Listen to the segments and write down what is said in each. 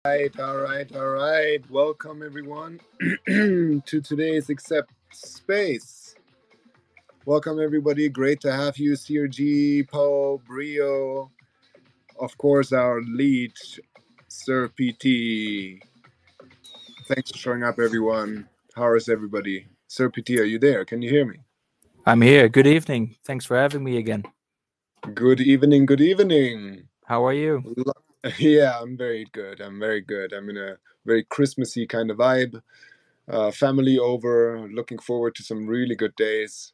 All right. Welcome everyone to today's Accept Space. Welcome everybody. Great to have you, CRG, Poe, Brio, of course our lead, Sir PT. Thanks for showing up, everyone. How is everybody? Sir PT, are you there? Can you hear me? I'm here. Good evening. Thanks for having me again. Good evening. Good evening. How are you? Yeah, I'm very good. I'm very good. I'm in a very Christmassy kind of vibe. Family over, looking forward to some really good days.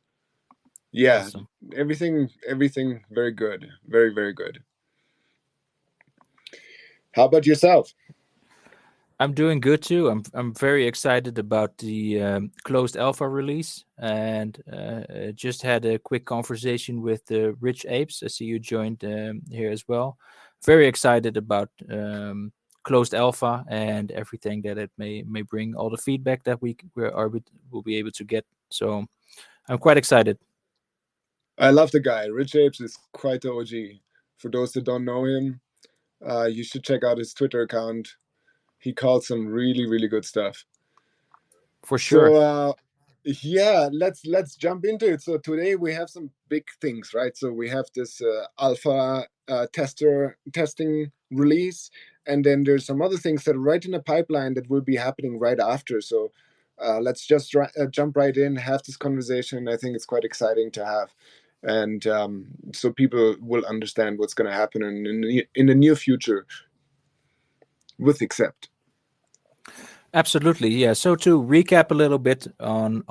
Yeah, Awesome. everything very good. Very, very good. How about yourself? I'm doing good too. I'm very excited about the closed alpha release, and just had a quick conversation with Rich Apes. I see you joined here as well. Very excited about closed alpha and everything that it may bring. All the feedback that will be able to get. So I'm quite excited. I love the guy. Rich Apes is quite the OG. For those that don't know him, you should check out his Twitter account. He calls some really, really good stuff. For So sure. yeah, let's jump into it. So today we have some big things, right? So we have this alpha testing release, and then there's some other things that are right in the pipeline that will be happening right after. So let's just jump right in, have this conversation. I think it's quite exciting to have, and so people will understand what's going to happen in the near future with Accept. Absolutely, yeah. So to recap a little bit on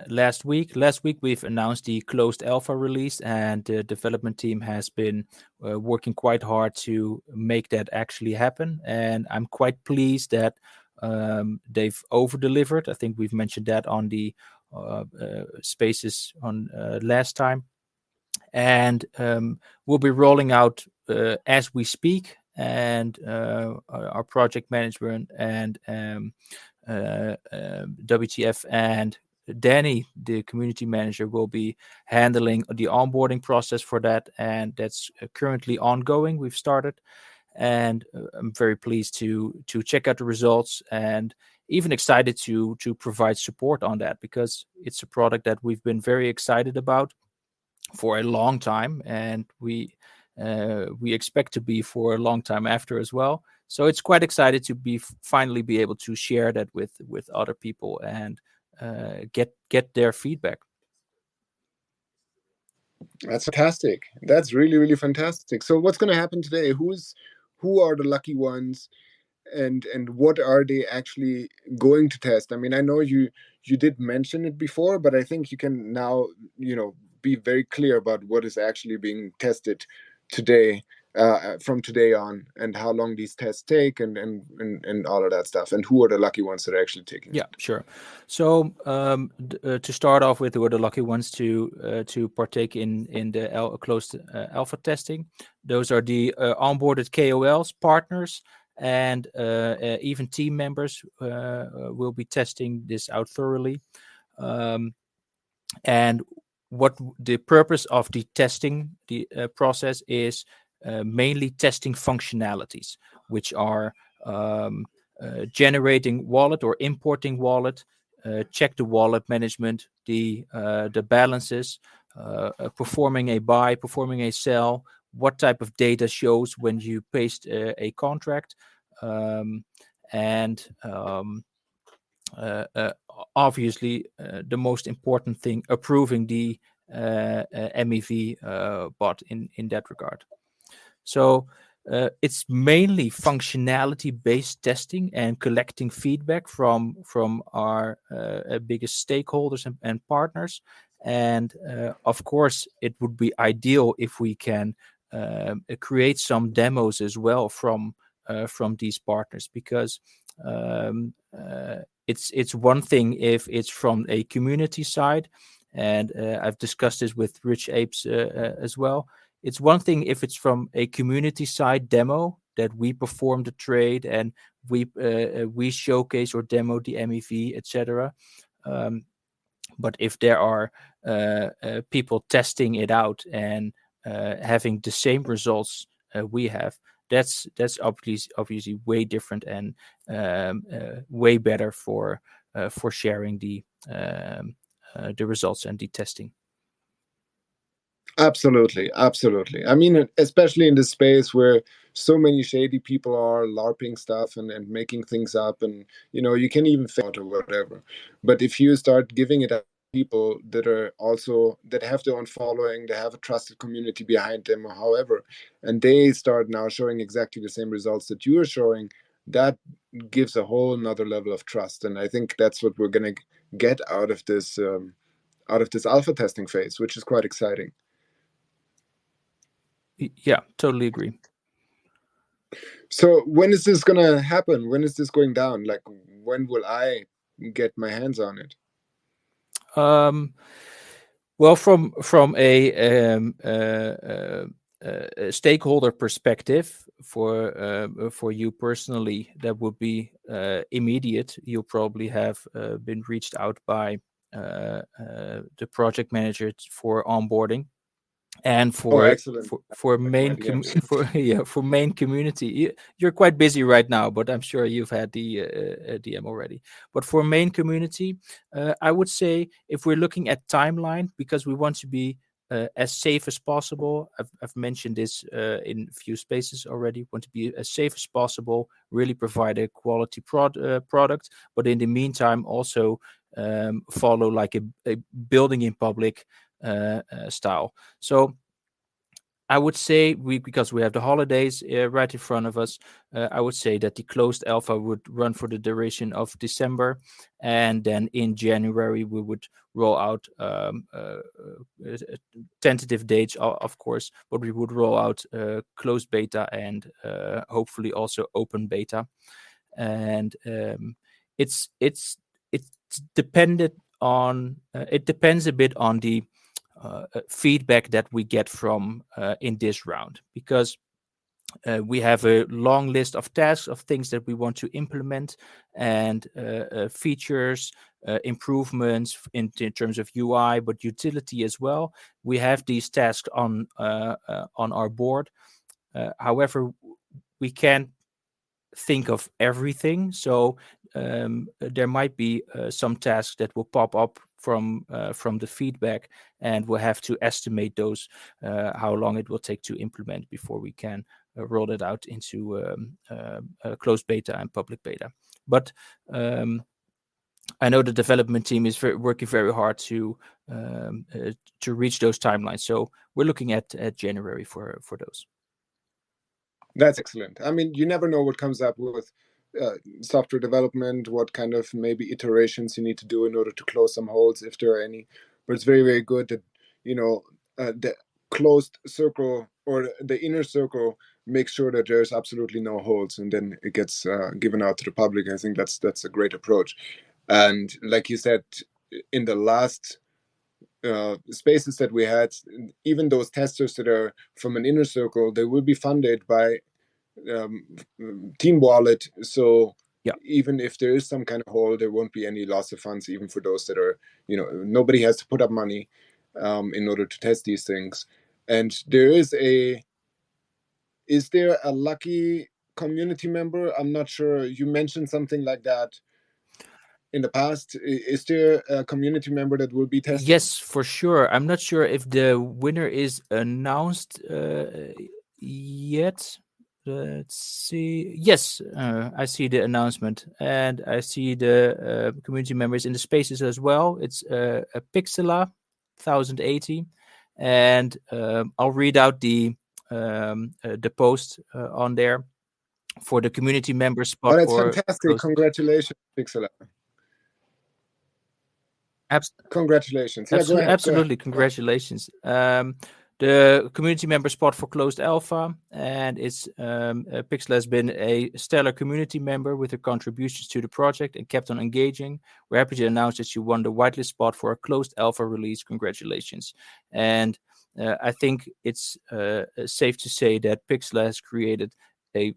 last week. Last week we've announced the closed alpha release, and the development team has been working quite hard to make that actually happen. And I'm quite pleased that they've over delivered. I think we've mentioned that on the spaces on last time, and we'll be rolling out as we speak. And our project management and WTF and Danny, the community manager, will be handling the onboarding process for that, and that's currently ongoing. We've started, and I'm very pleased to check out the results, and even excited to provide support on that, because it's a product that we've been very excited about for a long time, and we expect to be for a long time after as well. So it's quite excited to be finally be able to share that with other people and get their feedback. That's fantastic. That's really, really fantastic. So what's going to happen today? Who are the lucky ones, and what are they actually going to test? I mean, I know you did mention it before, but I think you can now, be very clear about what is actually being tested today, from today on, and how long these tests take, and all of that stuff, and who are the lucky ones that are actually taking Yeah, it. sure. So to start off with, we're the lucky ones to partake in the closed alpha testing. Those are the onboarded KOLs, partners, and even team members will be testing this out thoroughly. Um, and what the purpose of the testing the process is, mainly testing functionalities, which are um, generating wallet or importing wallet, check the wallet management, the balances, performing a buy, performing a sell, what type of data shows when you paste a contract, um, and uh, uh, obviously the most important thing, approving the MEV bot in that regard. So it's mainly functionality based testing and collecting feedback from our biggest stakeholders and partners. And of course, it would be ideal if we can create some demos as well from these partners, because um, it's one thing if it's from a community side, and I've discussed this with Rich Apes as well. It's one thing if it's from a community side demo that we perform the trade and we showcase or demo the MEV, etc. Um, but if there are people testing it out and having the same results we have, that's obviously way different and way better for sharing the results and the testing. Absolutely, absolutely. I mean, especially in this space where so many shady people are LARPing stuff and making things up, and you can even fake out or whatever. But if you start giving it up to people that have their own following, they have a trusted community behind them, or however, and they start now showing exactly the same results that you are showing, that gives a whole nother level of trust. And I think that's what we're gonna get out of this alpha testing phase, which is quite exciting. Yeah, totally agree. So when is this gonna happen? When is this going down? Like, when will I get my hands on it? Well, from a stakeholder perspective, for you personally, that would be immediate. You'll probably have been reached out by the project manager for onboarding, and Oh, excellent. for Like my main DMs. for main community. You're quite busy right now, but I'm sure you've had the DM already. But for main community, I would say, if we're looking at timeline, because we want to be as safe as possible. I've mentioned this in a few spaces already. Want to be as safe as possible, really provide a quality product, but in the meantime also follow like a building in public style. So I would say, because we have the holidays right in front of us, I would say that the closed alpha would run for the duration of December, and then in January we would roll out tentative dates, of course, but we would roll out closed beta and hopefully also open beta. And it's dependent on it depends a bit on the feedback that we get from in this round, because we have a long list of tasks, of things that we want to implement, and features, improvements in terms of UI, but utility as well. We have these tasks on our board. However, we can't think of everything, so there might be some tasks that will pop up from the feedback, and we'll have to estimate those, how long it will take to implement before we can roll it out into closed beta and public beta. But I know the development team is working very hard to reach those timelines, so we're looking at January for those. That's excellent. I mean, you never know what comes up with software development, what kind of maybe iterations you need to do in order to close some holes, if there are any. But it's very, very good that the closed circle or the inner circle makes sure that there's absolutely no holes, and then it gets given out to the public. I think that's a great approach. And like you said, in the last spaces that we had, even those testers that are from an inner circle, they will be funded by Team Wallet. So yeah, even if there is some kind of hole, there won't be any loss of funds, even for those that are, nobody has to put up money in order to test these things. And is there a lucky community member? I'm not sure. You mentioned something like that in the past. Is there a community member that will be tested? Yes, for sure. I'm not sure if the winner is announced yet. Let's see. Yes, I see the announcement, and I see the community members in the spaces as well. It's a Pixela 1080, and I'll read out the post on there for the community member spot. Oh, that's for fantastic! Congratulations, Pixela. Congratulations. Yeah, go ahead. Absolutely. Congratulations. The community member spot for closed alpha, and it's Pixel has been a stellar community member with her contributions to the project and kept on engaging. We're happy to announce that you won the whitelist spot for a closed alpha release. Congratulations. And I think it's safe to say that Pixel has created a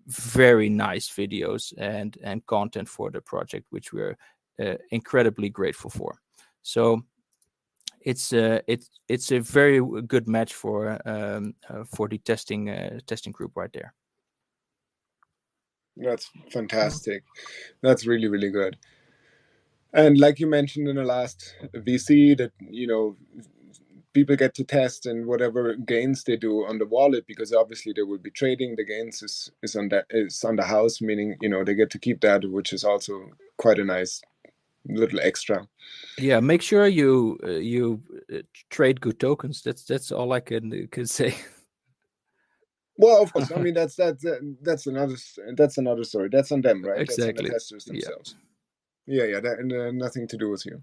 very nice videos and content for the project, which we're incredibly grateful for. So it's a very good match for the testing group right there. That's fantastic. That's really, really good. And like you mentioned in the last VC, that people get to test and whatever gains they do on the wallet, because obviously they will be trading. The gains is on the house, meaning they get to keep that, which is also quite a nice little extra. Yeah, make sure you trade good tokens. That's all I can say. Well, of course. I mean, that's another story. That's on them, right? That's on the Exactly. testers Yeah. themselves. Yeah. That nothing to do with you.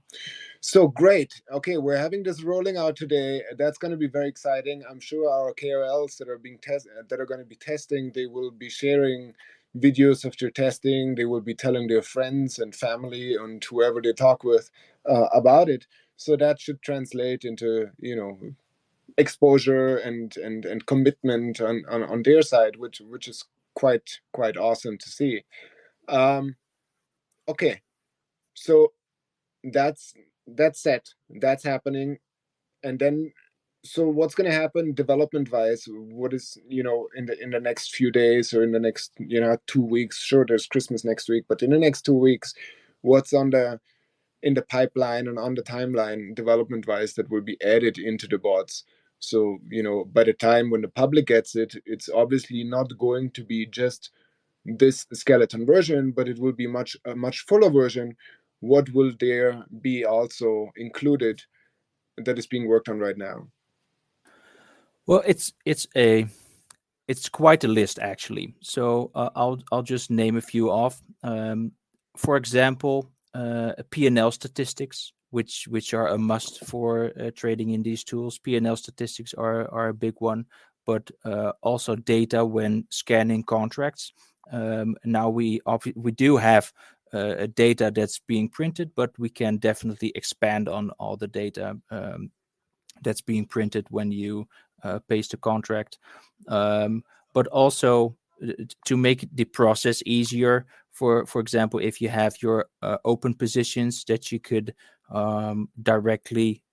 So great. Okay, we're having this rolling out today. That's going to be very exciting. I'm sure our KOLs that are going to be testing, they will be sharing videos of their testing. They will be telling their friends and family and whoever they talk with about it. So that should translate into exposure and commitment on their side, which is quite awesome to see. Um, okay, so that's that's set. That's happening, and then so what's going to happen development wise? What is in the next few days or in the next 2 weeks? Sure, there's Christmas next week, but in the next 2 weeks, what's in the pipeline and on the timeline development wise that will be added into the bots? So by the time when the public gets it, it's obviously not going to be just this skeleton version, but it will be a much fuller version. What will there be also included that is being worked on right now? Well, it's quite a list actually. So I'll just name a few off. For example, P&L statistics, which are a must for trading in these tools. P&L statistics are a big one, but also data when scanning contracts. Now we do have data that's being printed, but we can definitely expand on all the data that's being printed when you paste a contract. But also to make the process easier. For example, if you have your open positions that you could directly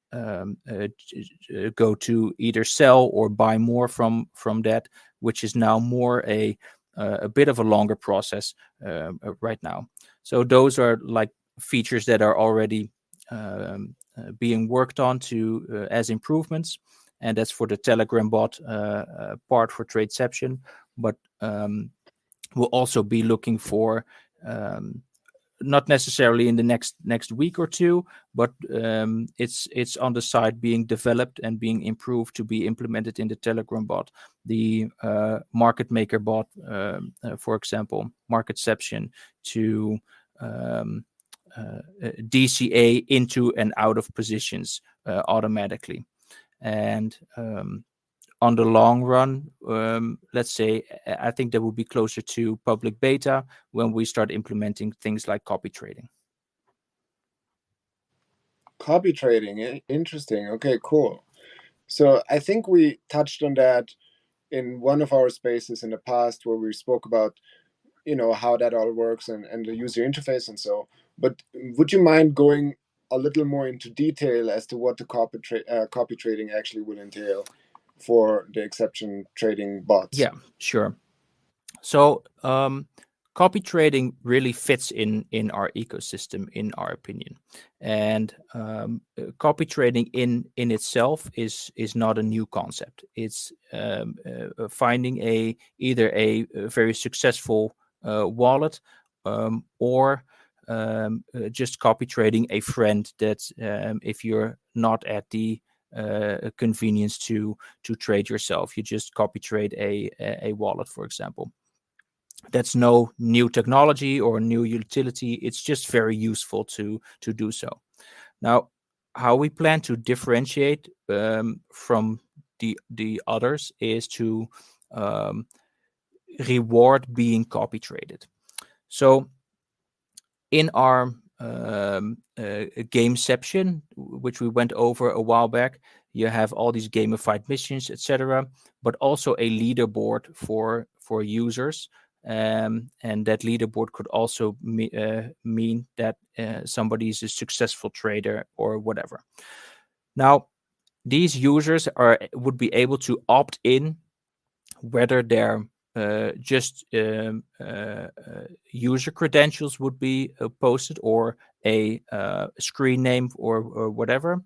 go to either sell or buy more from that, which is now more a bit of a longer process right now. So those are like features that are already being worked on to as improvements, and that's for the Telegram bot part for Tradeception. But we'll also be looking for not necessarily in the next week or two, but it's on the side being developed and being improved to be implemented in the Telegram bot. The market maker bot, for example, Marketception, to DCA into and out of positions automatically. And on the long run, let's say, I think that will be closer to public beta when we start implementing things like copy trading. Copy trading, interesting. Okay, cool. So I think we touched on that in one of our spaces in the past where we spoke about how that all works and the user interface and so. But would you mind going a little more into detail as to what the copy trading actually will entail for the exception trading bots? Yeah, sure. So copy trading really fits in our ecosystem, in our opinion. And copy trading in itself is not a new concept. It's finding either a very successful wallet, or just copy trading a friend that if you're not at the convenience to trade yourself, you just copy trade a wallet, for example. That's no new technology or new utility. It's just very useful to do so. Now, how we plan to differentiate from the others is to reward being copy traded. So in our gameception, which we went over a while back, you have all these gamified missions, etc., but also a leaderboard for users. And that leaderboard could also mean that somebody is a successful trader or whatever. Now, these users would be able to opt in whether their just user credentials would be posted, or a screen name, or whatever,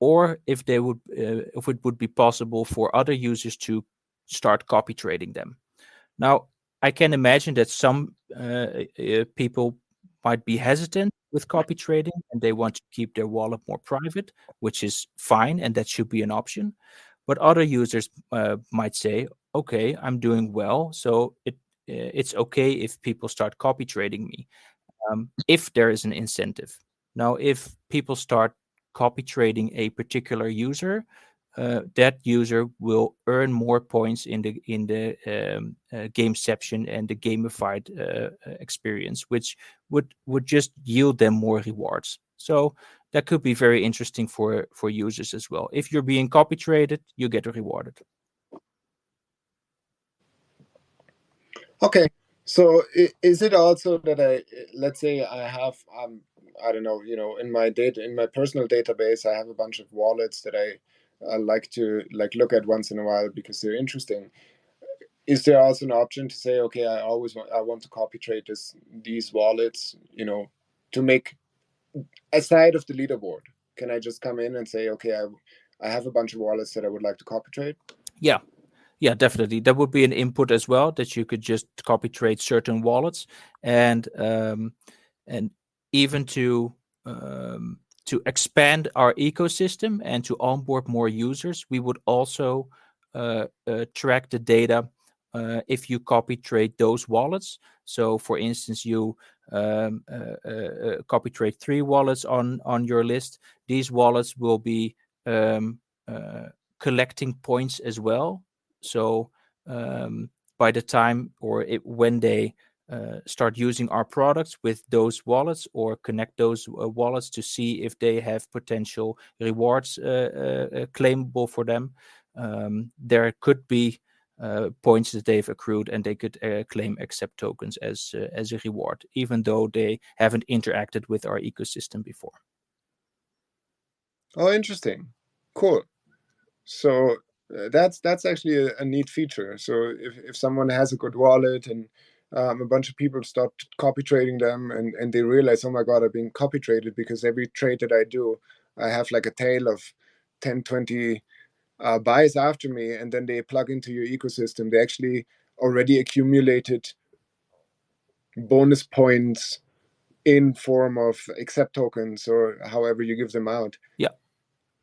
or if it would be possible for other users to start copy trading them. Now, I can imagine that some people might be hesitant with copy trading, and they want to keep their wallet more private, which is fine, and that should be an option. But other users might say, "Okay, I'm doing well, so it's okay if people start copy trading me, if there is an incentive." Now, if people start copy trading a particular user, that user will earn more points in the gameception and the gamified experience, which would just yield them more rewards. So that could be very interesting for users as well. If you're being copy traded, you get rewarded. Okay, so is it also that let's say I have, I don't know, in my personal database, I have a bunch of wallets that I like to look at once in a while because they're interesting. Is there also an option to say, okay, I want to copy trade these wallets, to make aside of the leaderboard? Can I just come in and say, okay, I have a bunch of wallets that I would like to copy trade? Yeah, definitely. That would be an input as well, that you could just copy trade certain wallets, and even to expand our ecosystem and to onboard more users, we would also track the data if you copy trade those wallets. So, for instance, you copy trade 3 wallets on your list. These wallets will be collecting points as well. So by the time when they start using our products with those wallets, or connect those wallets to see if they have potential rewards claimable for them, there could be points that they've accrued, and they could claim accept tokens as a reward, even though they haven't interacted with our ecosystem before. Oh, interesting. Cool. So that's actually a neat feature. So if someone has a good wallet, and a bunch of people start copy trading them, and they realize, oh my God, I'm being copy traded, because every trade that I do, I have like a tail of 10, 20 buys after me, and then they plug into your ecosystem. They actually already accumulated bonus points in form of accept tokens, or however you give them out. Yeah.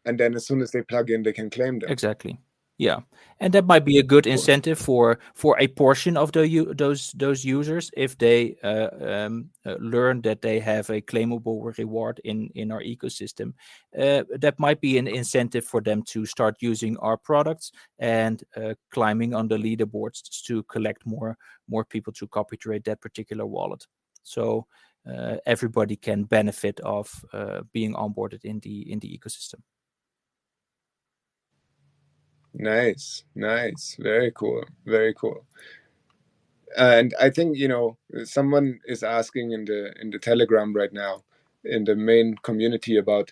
And then as soon as they plug in, they can claim them. Exactly. Yeah, and that might be a good incentive for a portion of those users, if they learn that they have a claimable reward in our ecosystem. That might be an incentive for them to start using our products and climbing on the leaderboards to collect more people to copy trade that particular wallet. So everybody can benefit of being onboarded in the ecosystem. Nice, very cool, very cool. And I think someone is asking in the Telegram right now, in the main community, about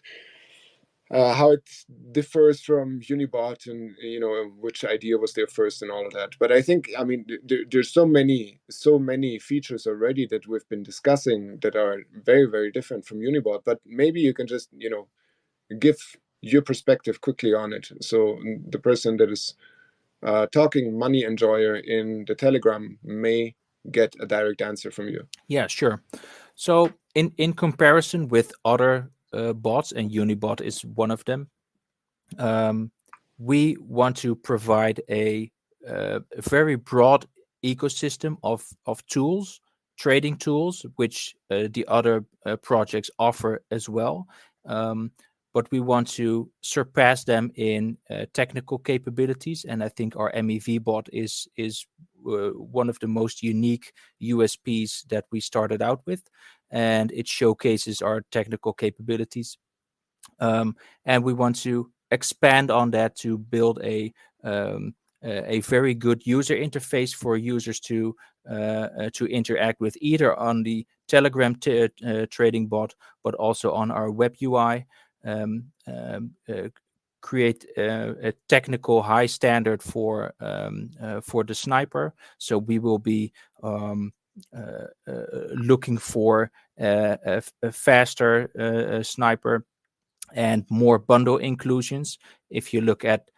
how it differs from Unibot, and which idea was there first, and all of that. But I think, I mean, there's so many features already that we've been discussing that are very, very different from Unibot. But maybe you can just give your perspective quickly on it, so the person that is talking, Money Enjoyer, in the Telegram may get a direct answer from you. Yeah, sure. So in comparison with other bots, and Unibot is one of them, we want to provide a very broad ecosystem of tools, trading tools, which the other projects offer as well. But we want to surpass them in technical capabilities, and I think our MEV bot is one of the most unique USPs that we started out with, and it showcases our technical capabilities. And we want to expand on that to build a very good user interface for users to interact with, either on the Telegram trading bot, but also on our web UI. create a technical high standard for the sniper. So we will be looking for a faster sniper and more bundle inclusions. If you look at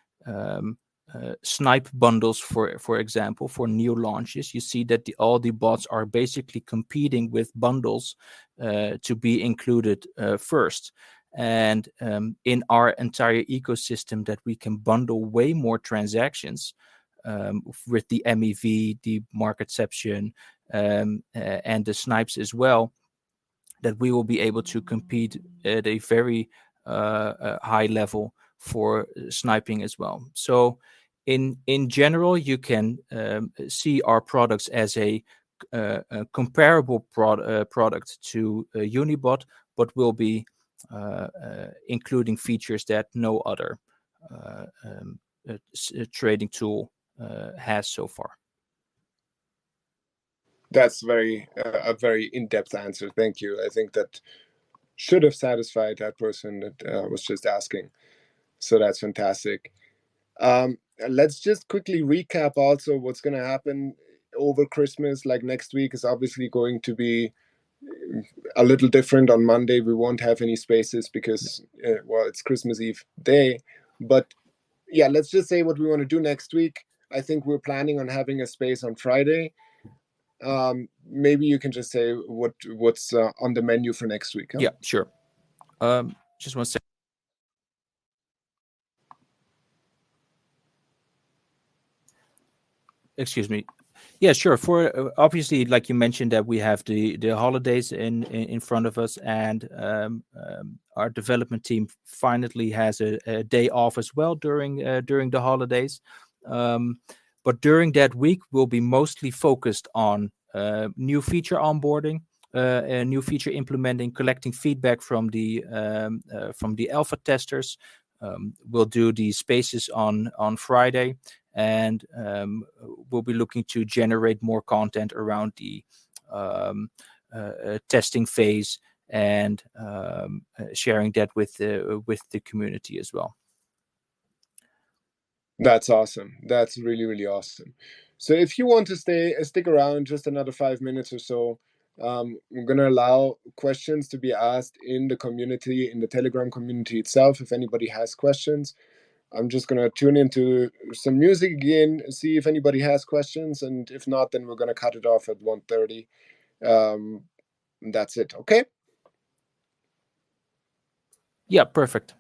snipe bundles, for example, for new launches, you see that all the bots are basically competing with bundles to be included first. And in our entire ecosystem, that we can bundle way more transactions with the MEV, the Marketception, and the snipes as well, that we will be able to compete at a very high level for sniping as well. So in general, you can see our products as a comparable product to Unibot, but will be including features that no other trading tool has so far. That's a very in-depth answer. Thank you. I think that should have satisfied that person that was just asking. So that's fantastic. Let's just quickly recap also what's going to happen over Christmas. Like next week is obviously going to be a little different. On Monday we won't have any spaces because well, it's Christmas Eve day. But yeah, let's just say what we want to do next week. I think we're planning on having a space on Friday. Maybe you can just say what's on the menu for next week. Huh? Yeah, sure. Just one second. Excuse me. Yeah, sure. For obviously, like you mentioned, that we have the holidays in front of us, and our development team finally has a day off as well during the holidays. But during that week, we'll be mostly focused on new feature onboarding, a new feature implementing, collecting feedback from the alpha testers. We'll do the spaces on Friday, and we'll be looking to generate more content around the testing phase and sharing that with the community as well. That's awesome. That's really, really awesome. So if you want to stick around just another 5 minutes or so, we're going to allow questions to be asked in the community, in the Telegram community itself. If anybody has questions, I'm just going to tune into some music again, see if anybody has questions. And if not, then we're going to cut it off at 1:30. That's it. Okay? Yeah, perfect.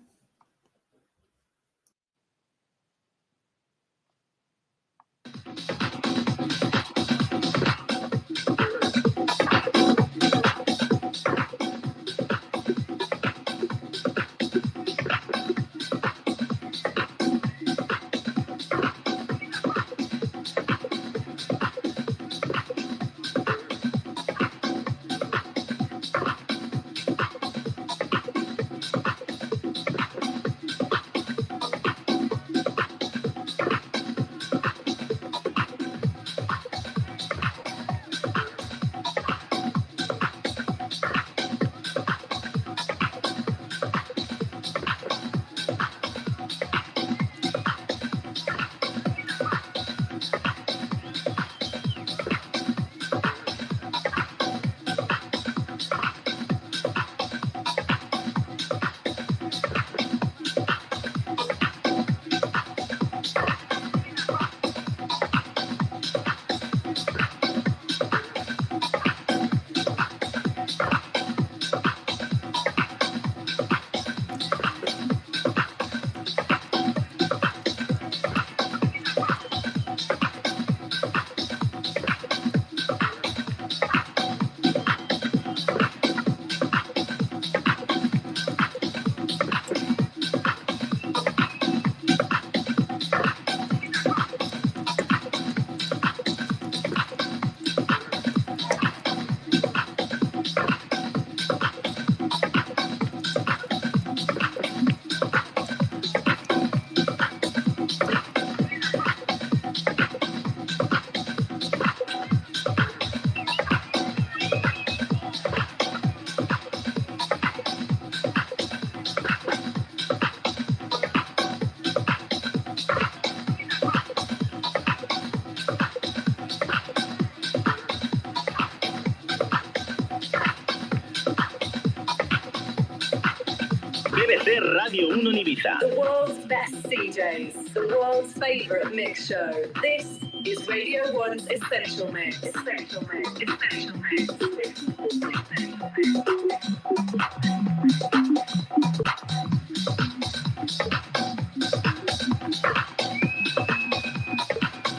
BBC Radio 1 en Ibiza. The world's best DJs, the world's favourite mix show. This is Radio 1's Essential Mix. Essential Mix. Essential Mix.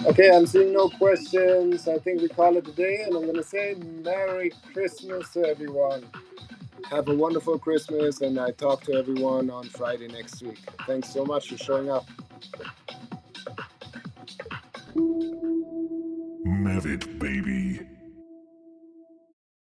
Okay, I'm seeing no questions. I think we call it a day, and I'm going to say Merry Christmas to everyone. Have a wonderful Christmas, and I talk to everyone on Friday next week. Thanks so much for showing up. Mavit, baby.